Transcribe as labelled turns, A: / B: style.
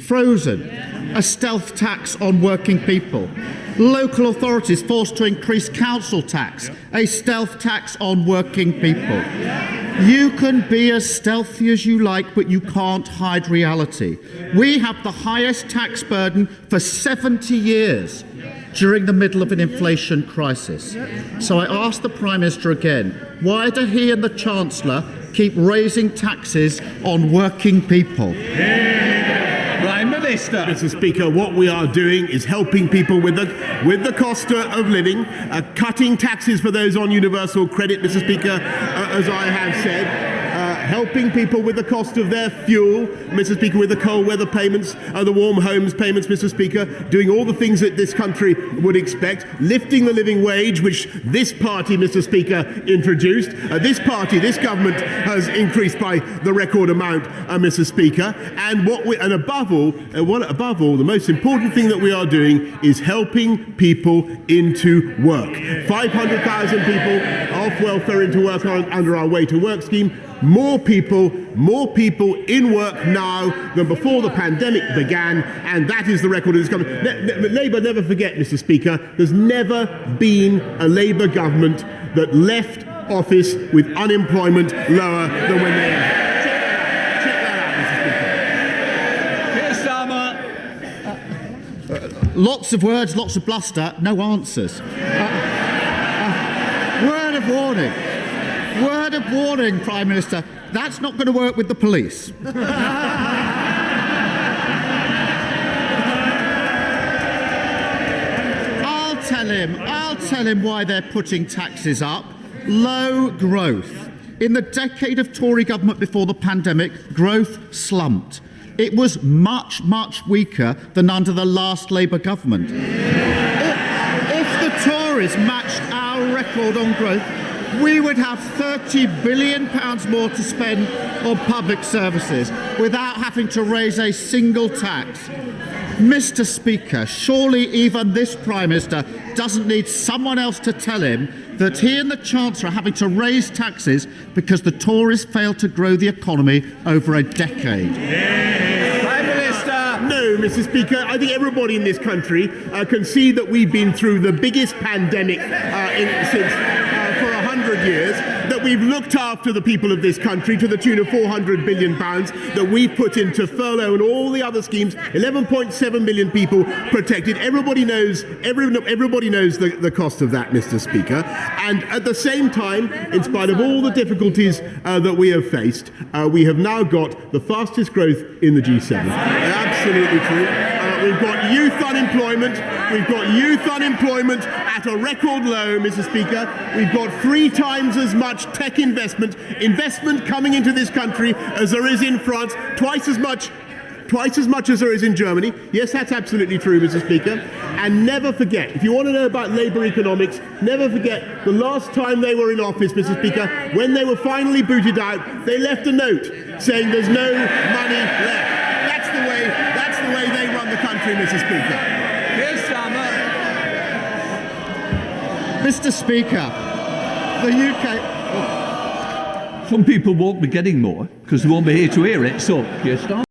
A: frozen. A stealth tax on working people. Local authorities forced to increase council tax. A stealth tax on working people. You can be as stealthy as you like, but you can't hide reality. We have the highest tax burden for 70 years during the middle of an inflation crisis. So I ask the Prime Minister again, why do he and the Chancellor keep raising taxes on working people?
B: Prime Minister.
C: Mr. Speaker, what we are doing is helping people with the cost of living, cutting taxes for those on universal credit, Mr. Speaker, as I have said. Helping people with the cost of their fuel, Mr. Speaker, with the cold weather payments, the warm homes payments, Mr. Speaker, doing all the things that this country would expect, lifting the living wage, which this party, Mr. Speaker, introduced. This party, this government has increased by the record amount, Mr. Speaker. And above all, the most important thing that we are doing is helping people into work. 500,000 people off welfare into work under our Way to Work scheme. More people in work now than before the pandemic began, and that is the record of this government. Labour, never forget, Mr. Speaker, there's never been a Labour government that left office with unemployment lower than when they entered. Check that
B: Keir
A: Starmer. Lots of words, lots of bluster, no answers. Word of warning. Word of warning, Prime Minister, that's not going to work with the police. I'll tell him why they're putting taxes up. Low growth. In the decade of Tory government before the pandemic, growth slumped. It was much, much weaker than under the last Labour government. If the Tories matched our record on growth, we would have £30 billion more to spend on public services without having to raise a single tax. Mr. Speaker, surely even this Prime Minister doesn't need someone else to tell him that he and the Chancellor are having to raise taxes because the Tories failed to grow the economy over a decade.
B: Prime Minister.
C: No, Mr. Speaker, I think everybody in this country can see that we've been through the biggest pandemic since for 100 years, that we've looked after the people of this country to the tune of £400 billion, that we've put into furlough and all the other schemes, 11.7 million people protected. Everybody knows the cost of that, Mr. Speaker. And at the same time, in spite of all the difficulties that we have faced, we have now got the fastest growth in the G7. Absolutely true. We've got youth unemployment. We've got youth unemployment at a record low, Mr. Speaker. We've got 3 times as much tech investment coming into this country as there is in France, twice as much as there is in Germany. Yes, that's absolutely true, Mr. Speaker. And never forget, if you want to know about Labour economics, never forget the last time they were in office, Mr. Speaker, when they were finally booted out, they left a note saying there's no money left. That's the way they run the country, Mr. Speaker.
B: Keir Starmer.
A: Mr. Speaker, the UK...
D: Some people won't be getting more because they won't be here to hear it, so Keir Starmer.